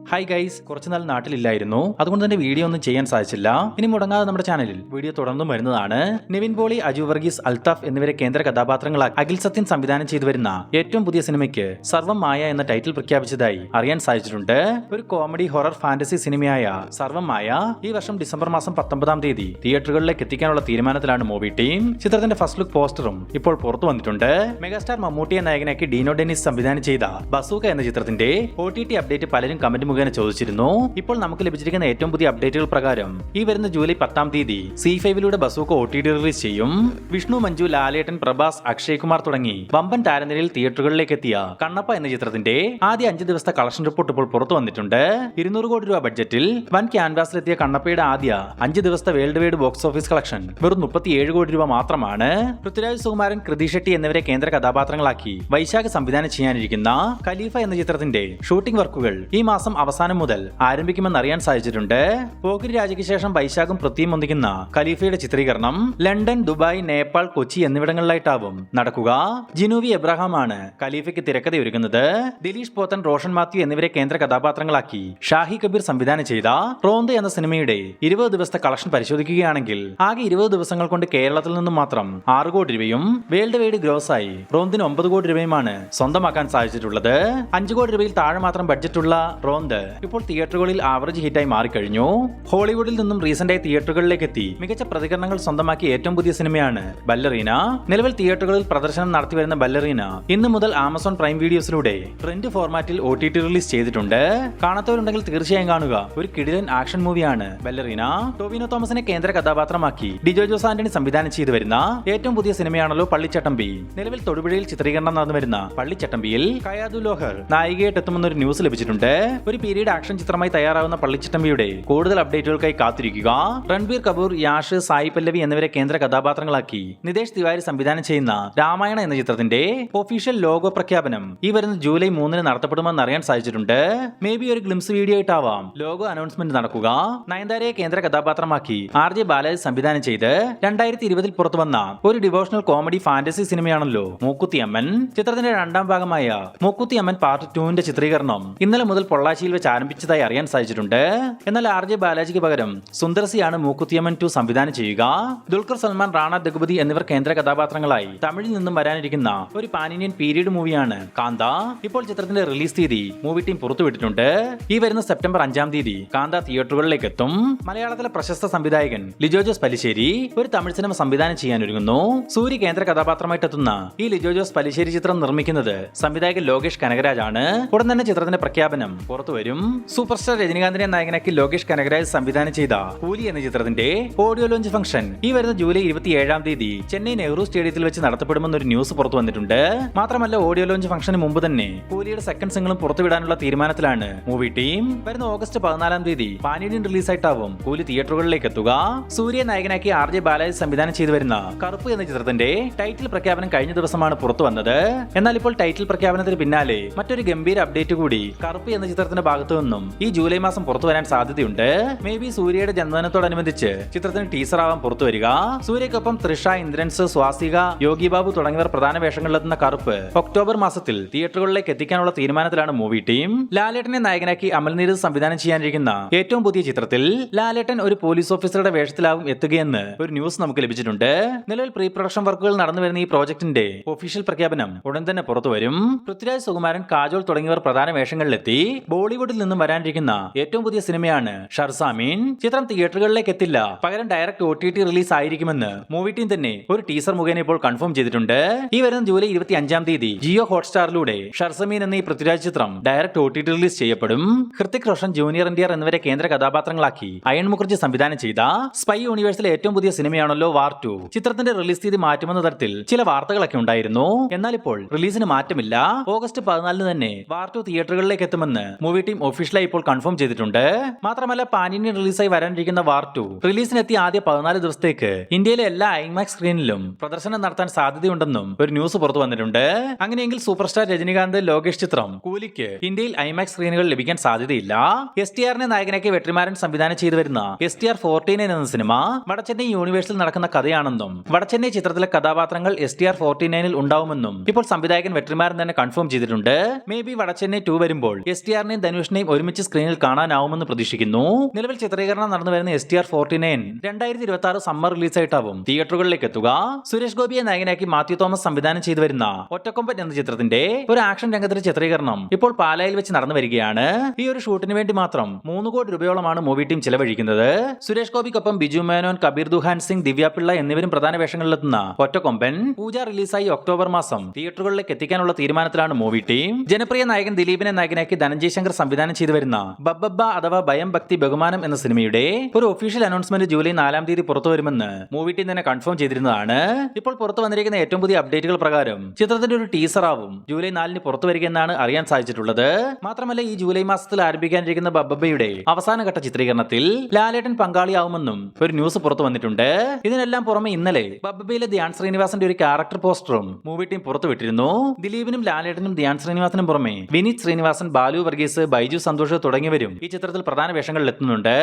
Hi guys, കുറച്ചുനാൾ നാട്ടിലില്ലായിരുന്നു, അതുകൊണ്ട് തന്നെ വീഡിയോ ഒന്നും ചെയ്യാൻ സാധിച്ചില്ല. ഇനി മുടങ്ങാതെ നമ്മുടെ ചാനലിൽ വീഡിയോ തുടർന്നും വരുന്നതാണ്. നിവിൻ പോളി, അജു വർഗീസ്, അൽത്താഫ് എന്നിവരെ കേന്ദ്ര കഥാപാത്രങ്ങളാക്കി അഖിൽ സത്യൻ സംവിധാനം ചെയ്തു വരുന്ന ഏറ്റവും പുതിയ സിനിമയ്ക്ക് സർവം മായ എന്ന ടൈറ്റിൽ പ്രഖ്യാപിച്ചതായി അറിയാൻ സാധിച്ചിട്ടുണ്ട്. ഒരു കോമഡി ഹൊറർ ഫാന്റസി സിനിമയായ സർവം മായ ഈ വർഷം ഡിസംബർ മാസം 19-ാം തീയതി തിയേറ്ററുകളിലേക്ക് എത്തിക്കാനുള്ള തീരുമാനത്തിലാണ് മൂവി ടീം. ചിത്രത്തിന്റെ ഫസ്റ്റ് ലുക്ക് പോസ്റ്ററും ഇപ്പോൾ പുറത്തു വന്നിട്ടുണ്ട്. മെഗാസ്റ്റാർ മമ്മൂട്ടിയെ നായകനാക്കി ഡീനോ ഡെന്നിസ് സംവിധാനം ചെയ്ത ബസൂക്ക എന്ന ചിത്രത്തിന്റെ OTT അപ്ഡേറ്റ് പലരും കമന്റ് മുഖേന ചോദിച്ചിരുന്നു. ഇപ്പോൾ നമുക്ക് ലഭിച്ചിരിക്കുന്ന ഏറ്റവും പുതിയ അപ്ഡേറ്റുകൾ പ്രകാരം ഈ വരുന്ന ജൂലൈ 10-ാം തീയതി C5 ബസൂക്ക OTT റിലീസ് ചെയ്യും. വിഷ്ണു, മഞ്ജു, ലാലേട്ടൻ, പ്രഭാസ്, അക്ഷയ് കുമാർ തുടങ്ങി വമ്പൻ താരനിരയിൽ തിയേറ്ററുകളിലേക്ക് എത്തിയ കണ്ണപ്പ എന്ന ചിത്രത്തിന്റെ ആദ്യ 5 ദിവസത്തെ കളക്ഷൻ റിപ്പോർട്ട് ഇപ്പോൾ പുറത്തു വന്നിട്ടുണ്ട്. 200 കോടി രൂപ ബഡ്ജറ്റിൽ വൻ ക്യാൻവാസിലെത്തിയ കണ്ണപ്പയുടെ ആദ്യ 5 ദിവസത്തെ world wide box office collection വെറും 37 കോടി രൂപ മാത്രമാണ്. പൃഥ്വിരാജ്, സുകുമാരൻ, കൃതി ഷെട്ടി എന്നിവരെ കേന്ദ്ര കഥാപാത്രങ്ങളാക്കി വൈശാഖ് സംവിധാനം ചെയ്യാനിരിക്കുന്ന ഖലീഫ എന്ന ചിത്രത്തിന്റെ ഷൂട്ടിംഗ് വർക്കുകൾ ഈ മാസം അവസാനം മുതൽ ആരംഭിക്കുമെന്ന് അറിയാൻ സാധിച്ചിട്ടുണ്ട്. പോക്കിരി രാജയ്ക്ക് ശേഷം വൈശാഖും പൃഥ്വിയും ഒന്നിക്കുന്ന ഖലീഫയുടെ ചിത്രീകരണം ലണ്ടൻ, ദുബായ്, നേപ്പാൾ, കൊച്ചി എന്നിവിടങ്ങളിലായിട്ടാവും നടക്കുക. ജിനൂവി എബ്രഹാമാണ് ഖലീഫയ്ക്ക് തിരക്കഥയൊരുക്കുന്നത്. ദിലീഷ് പോത്തൻ, റോഷൻ മാത്യു എന്നിവരെ കേന്ദ്ര കഥാപാത്രങ്ങളാക്കി ഷാഹി കബീർ സംവിധാനം ചെയ്ത റോന്ത് എന്ന സിനിമയുടെ 20 ദിവസത്തെ കളക്ഷൻ പരിശോധിക്കുകയാണെങ്കിൽ ആകെ 20 ദിവസങ്ങൾ കൊണ്ട് കേരളത്തിൽ നിന്നും മാത്രം 6 കോടി രൂപയും വേൾഡ് വൈഡ് ഗ്രോസായി റോന്തിന് 9 കോടി രൂപയുമാണ് സ്വന്തമാക്കാൻ സാധിച്ചിട്ടുള്ളത്. 5 കോടി രൂപയിൽ താഴെ മാത്രം ബഡ്ജറ്റുള്ള റോന്ത് ഇപ്പോൾ തിയേറ്ററുകളിൽ ആവറേജ് ഹിറ്റായി മാറിക്കഴിഞ്ഞു. ഹോളിവുഡിൽ നിന്നും റീസെന്റായി തിയേറ്ററുകളിലേക്ക് എത്തി മികച്ച പ്രതികരണങ്ങൾ സ്വന്തമാക്കിയ ഏറ്റവും പുതിയ സിനിമയാണ് ബല്ലറീന. നിലവിൽ തിയേറ്ററുകളിൽ പ്രദർശനം നടത്തിവരുന്ന ബല്ലറീന ഇന്ന് മുതൽ ആമസോൺ പ്രൈം വീഡിയോസിലൂടെ ട്രെൻഡ് ഫോർമാറ്റിൽ OTT റിലീസ് ചെയ്തിട്ടുണ്ട്. കാണാത്തവരുണ്ടെങ്കിൽ തീർച്ചയായും കാണുക. ഒരു കിടിലൻ ആക്ഷൻ മൂവിയാണ് ബല്ലറീന. ടോവിനോ തോമസിനെ കേന്ദ്ര കഥാപാത്രമാക്കി ഡിജോ ജോസ് ആന്റണി സംവിധാനം ചെയ്തു വരുന്ന ഏറ്റവും പുതിയ സിനിമയാണല്ലോ പള്ളിച്ചട്ടമ്പി. നിലവിൽ തൊടുപുഴയിൽ ചിത്രീകരണം നടന്നു വരുന്ന പള്ളിച്ചട്ടമ്പിയിൽ കയാദു ലോഹർ നായികയായിട്ട് എത്തുമെന്നൊരു ന്യൂസ് ലഭിച്ചിട്ടുണ്ട്. ഒരു പീരീഡ് ആക്ഷൻ ചിത്രമായി തയ്യാറാവുന്ന പള്ളിച്ചട്ടമ്പിയുടെ കൂടുതൽ അപ്ഡേറ്റുകൾക്കായി കാത്തിരിക്കുക. രൺബീർ കപൂർ, യാഷ്, സായി പല്ലവി എന്നിവരെ കേന്ദ്ര കഥാപാത്രങ്ങളാക്കി നിതേഷ് തിവാരി സംവിധാനം ചെയ്യുന്ന രാമായണ എന്ന ചിത്രത്തിന്റെ ഒഫീഷ്യൽ ലോഗോ പ്രഖ്യാപനം ഈ വരുന്ന ജൂലൈ 3-ന് നടത്തപ്പെടുമെന്ന് അറിയാൻ സാധിച്ചിട്ടുണ്ട്. മേ ബി ഒരു ഗ്ലിംസ് വീഡിയോ ആയിട്ടാവാം ലോഗോ അനൗൺസ്മെന്റ് നടക്കുക. നയൻതാരയെ കേന്ദ്ര കഥാപാത്രമാക്കി RJ ബാലാജി സംവിധാനം ചെയ്ത് 2020-ൽ പുറത്തു വന്ന ഒരു ഡിവോഷണൽ കോമഡി ഫാന്റസി സിനിമയാണല്ലോ മൂക്കുത്തി അമ്മൻ. ചിത്രത്തിന്റെ 2-ാം ഭാഗമായ മൂക്കുത്തി അമ്മൻ പാർട്ട് 2-ന്റെ ചിത്രീകരണം ഇന്നലെ മുതൽ പൊള്ളാച്ചിയിൽ വെച്ച് ആരംഭിച്ചതായി അറിയാൻ സാധിച്ചിട്ടുണ്ട്. എന്നാൽ RJ ബാലാജിക്ക് പകരം സുന്ദർസിയാണ് മൂക്കുത്തിയമ്മൻ 2 സംവിധാനം ചെയ്യുക. ദുൽഖർ സൽമാൻ, റാണ ദഗ്ബതി എന്നിവർ കേന്ദ്ര കഥാപാത്രങ്ങളായി തമിഴിൽ നിന്നും വരാനിരിക്കുന്ന ഒരു പാൻ ഇന്ത്യൻ പീരീഡ് മൂവിയാണ് കാന്ത. ഇപ്പോൾ ചിത്രത്തിന്റെ റിലീസ് തീയതി മൂവി ടീം പുറത്തുവിട്ടിട്ടുണ്ട്. ഈ വരുന്ന സെപ്റ്റംബർ 5-ാം തീയതി കാന്ത തിയേറ്ററുകളിലേക്ക് എത്തും. മലയാളത്തിലെ പ്രശസ്ത സംവിധായകൻ ലിജോ ജോസ് പല്ലിശ്ശേരി ഒരു തമിഴ് സിനിമ സംവിധാനം ചെയ്യാനൊരുങ്ങുന്നു. സൂര്യ കേന്ദ്ര കഥാപാത്രമായിട്ട് എത്തുന്ന ഈ ലിജോ ജോസ് പല്ലിശ്ശേരി ചിത്രം നിർമ്മിക്കുന്നത് സംവിധായകൻ ലോകേഷ് കനകരാജ് ആണ്. ഉടൻ തന്നെ ചിത്രത്തിന്റെ പ്രഖ്യാപനം പുറത്തുവരും. സൂപ്പർ സ്റ്റാർ രജനികാന്തിനെ നായകനാക്കി ലോകേഷ് കനകരാജ് സംവിധാനം ചെയ്ത കൂലി എന്ന ചിത്രത്തിന്റെ ഓഡിയോ ലോഞ്ച് ഫംഗ്ഷൻ ഈ വരുന്ന ജൂലൈ 27-ാം തീയതി ചെന്നൈ നെഹ്റു സ്റ്റേഡിയത്തിൽ വെച്ച് നടത്തപ്പെടുമെന്ന് ഒരു ന്യൂസ് പുറത്തു വന്നിട്ടുണ്ട്. മാത്രമല്ല ഓഡിയോ ലോഞ്ച് ഫംഗ്ഷന് മുമ്പ് തന്നെ കൂലിയുടെ സെക്കൻഡ് സിംഗിളും പുറത്തുവിടാനുള്ള തീരുമാനത്തിലാണ് മൂവി ടീം. വരുന്ന ഓഗസ്റ്റ് 14-ാം തീയതി പാൻ ഇന്ത്യൻ റിലീസായിട്ടാവും കൂലി തിയേറ്ററുകളിലേക്ക് എത്തുക. സൂര്യ നായകനാക്കി RJ ബാലാജി സംവിധാനം ചെയ്തു വരുന്ന കറുപ്പ് എന്ന ചിത്രത്തിന്റെ ടൈറ്റിൽ പ്രഖ്യാപനം കഴിഞ്ഞ ദിവസമാണ് പുറത്തു വന്നത്. എന്നാൽ ഇപ്പോൾ ടൈറ്റിൽ പ്രഖ്യാപനത്തിന് പിന്നാലെ മറ്റൊരു ഗംഭീര അപ്ഡേറ്റ് കൂടി കറുപ്പ് എന്ന ചിത്രത്തിന്റെ ഭാഗത്തു നിന്നും ഈ ജൂലൈ മാസം പുറത്തു വരാൻ സാധ്യതയുണ്ട്. മേ ബി സൂര്യയുടെ ജന്മദിനത്തോടനുബന്ധിച്ച് ചിത്രത്തിന് ടീസർ ആവാൻ പുറത്തു വരിക. സൂര്യക്കൊപ്പം തൃഷ, ഇന്ദ്രൻസ്, സ്വാസിക, യോഗി ബാബു തുടങ്ങിയവർ പ്രധാന വേഷങ്ങളിലെത്തുന്ന കറുപ്പ് ഒക്ടോബർ മാസത്തിൽ തിയേറ്ററുകളിലേക്ക് എത്തിക്കാനുള്ള തീരുമാനത്തിലാണ് മൂവി ടീം. ലാലേട്ടനെ നായകനാക്കി അമൽ നീരദ് സംവിധാനം ചെയ്യാനിരിക്കുന്ന ഏറ്റവും പുതിയ ചിത്രത്തിൽ ലാലേട്ടൻ ഒരു പോലീസ് ഓഫീസറുടെ വേഷത്തിലാവും എത്തുകയെന്ന് ഒരു ന്യൂസ് നമുക്ക് ലഭിച്ചിട്ടുണ്ട്. നിലവിൽ പ്രീ പ്രൊഡക്ഷൻ വർക്കുകൾ നടന്നു വരുന്ന ഈ പ്രോജക്ടിന്റെ ഒഫീഷ്യൽ പ്രഖ്യാപനം ഉടൻ തന്നെ പുറത്തു വരും. പൃഥ്വിരാജ്, സുകുമാരൻ, കാജോൾ തുടങ്ങിയവർ പ്രധാന വേഷങ്ങളിലെത്തി. ബോളിവുഡിൽ നിന്നും വരാനിരിക്കുന്ന ഏറ്റവും പുതിയ സിനിമയാണ് ഷർസാമീൻ. ചിത്രം തിയേറ്ററുകളിലേക്ക് എത്തില്ല, പകരം ഡയറക്റ്റ് OTT റിലീസ് ആയിരിക്കുമെന്ന് മൂവി ടീം തന്നെ ഒരു ടീസർ മുഖേന ഇപ്പോൾ കൺഫേം ചെയ്തിട്ടുണ്ട്. ഈ വരുന്ന ജൂലൈ 25-ാം തീയതി ജിയോ ഹോട്ട്സ്റ്റാറിലൂടെ ഷർസമീൻ എന്ന ഈ പൃഥ്വിരാജ് ചിത്രം ഡയറക്റ്റ് OTT റിലീസ് ചെയ്യപ്പെടും. ഹൃത്തിക് റോഷൻ, ജൂനിയർ NTR എന്നിവരെ കേന്ദ്ര കഥാപാത്രങ്ങളാക്കി അയൺ മുഖർജി സംവിധാനം ചെയ്ത സ്പൈ യൂണിവേഴ്സിലെ ഏറ്റവും പുതിയ സിനിമയാണല്ലോ വാർ 2. ചിത്രത്തിന്റെ റിലീസ് തീയതി മാറ്റുമെന്ന തരത്തിൽ ചില വാർത്തകളൊക്കെ ഉണ്ടായിരുന്നു. എന്നാൽ ഇപ്പോൾ റിലീസിന് മാറ്റമില്ല. ഓഗസ്റ്റ് 14-ന് തന്നെ വാർ 2 തിയേറ്ററുകളിലേക്ക് എത്തുമെന്ന് മൂവി ടീം ഒഫീഷ്യലായി ഇപ്പോൾ കൺഫേം ചെയ്തിട്ടുണ്ട്. മാത്രമല്ല പാൻ ഇന്ത്യൻ റിലീസായി വരാനിരിക്കുന്ന വാർ 2 റിലീസിനെത്തിയ ആദ്യ 14 ദിവസത്തേക്ക് ഇന്ത്യയിലെ എല്ലാ IMAX സ്ക്രീനിലും പ്രദർശനം നടത്താൻ സാധ്യതയുണ്ടെന്നും ഒരു ന്യൂസ് പുറത്തു വന്നിട്ടുണ്ട്. അങ്ങനെയെങ്കിൽ സൂപ്പർ സ്റ്റാർ രജനികാന്ത്, ലോകേഷ് ചിത്രം കൂലിക്ക് ഇന്ത്യയിൽ IMAX സ്ക്രീനുകൾ ലഭിക്കാൻ സാധ്യതയില്ല. STRനെ നായകനാക്കി വെട്രിമാരൻ സംവിധാനം ചെയ്തു വരുന്ന STR 49 എന്ന സിനിമ വടച്ചെന്നൈ യൂണിവേഴ്സിൽ നടക്കുന്ന കഥയാണെന്നും വടച്ചെന്നൈ ചിത്രത്തിലെ കഥാപാത്രങ്ങൾ STR 49-ൽ ഉണ്ടാവുമെന്നും ഇപ്പോൾ സംവിധായകൻ വെട്രിമാരൻ തന്നെ കൺഫേം ചെയ്തിട്ടുണ്ട്. മേ ബി വടച്ചെന്നൈ 2 വരുമ്പോൾ STRനെയും ധനുഷിനെയും ഒരുമിച്ച് സ്ക്രീനിൽ കാണാനാവുമെന്ന് പ്രതീക്ഷിക്കുന്നു. നിലവിൽ ചിത്രീകരണം നടന്നു വരുന്ന STR49 2026 സമ്മർ റിലീസായിട്ടാവും തിയേറ്ററുകളിലേക്ക് എത്തുക. സുരേഷ് ഗോപിയെ നായകനാക്കി മാത്യു തോമസ് സംവിധാനം ചെയ്തു വരുന്ന ഒറ്റക്കൊമ്പൻ എന്ന ചിത്രത്തിന്റെ ഒരു ആക്ഷൻ രംഗത്തിന്റെ ചിത്രീകരണം ഇപ്പോൾ പാലായിൽ വെച്ച് നടന്നു വരികയാണ്. ഈ ഒരു ഷൂട്ടിന് വേണ്ടി മാത്രം 3 കോടി രൂപയോളമാണ് മൂവി ടീം ചെലവഴിക്കുന്നത്. സുരേഷ് ഗോപിക്കൊപ്പം ബിജു മേനോൻ, കബീർ ദുഹാൻ സിംഗ്, ദിവ്യ പിള്ള എന്നിവരും പ്രധാന വേഷങ്ങളിലെത്തുന്ന ഒറ്റക്കൊമ്പൻ പൂജ റിലീസായി ഒക്ടോബർ മാസം തിയേറ്ററുകളിലേക്ക് എത്തിക്കാനുള്ള തീരുമാനത്തിലാണ് മൂവി ടീം. ജനപ്രിയ നായകൻ ദിലീപിനെ നായകനാക്കി ധനഞ്ജയ് ശങ്കർ സംവിധാനം ചെയ്തു വരുന്ന ബബ്ബബ്ബ അഥവാ ഭയം ഭക്തി ബഹുമാനം എന്ന സിനിമയുടെ ഒരു ഒഫീഷ്യൽ അനൗൺസ്മെന്റ് ജൂലൈ 4 തീയതി പുറത്തു വരുമെന്ന് മൂവി ടീം തന്നെ കൺഫേം ചെയ്തിരുന്നതാണ്. ഇപ്പോൾ പുറത്തു വന്നിരിക്കുന്ന ഏറ്റവും പുതിയ അപ്ഡേറ്റുകൾ പ്രകാരം ചിത്രത്തിന്റെ ഒരു ടീസർ ആവും ജൂലൈ 4 പുറത്തു വരികയെന്നാണ് അറിയാൻ സാധിച്ചിട്ടുള്ളത്. മാത്രമല്ല ഈ ജൂലൈ മാസത്തിൽ ആരംഭിക്കാനിരിക്കുന്ന ബബ്ബബ്ബയുടെ അവസാനഘട്ട ചിത്രീകരണത്തിൽ ലാലേട്ടൻ പങ്കാളിയാവുമെന്നും ഒരു ന്യൂസ് പുറത്തു വന്നിട്ടുണ്ട്. ഇതിനെല്ലാം പുറമെ ഇന്നലെ ബബ്ബബ്ബയിലെ ധ്യാൻ ശ്രീനിവാസന്റെ ഒരു ക്യാരക്ടർ പോസ്റ്ററും മൂവി ടീം പുറത്തുവിട്ടിരുന്നു. ദിലീപിനും ലാലേട്ടനും ധ്യാൻ ശ്രീനിവാസനും പുറമെ വിനീത് ശ്രീനിവാസൻ, ബാലു വർഗീസ്, ബൈജു സന്തോഷ് തുടങ്ങിയവരും ഈ ചിത്രത്തിൽ പ്രധാന വേഷങ്ങളിൽ എത്തുന്നുണ്ട്.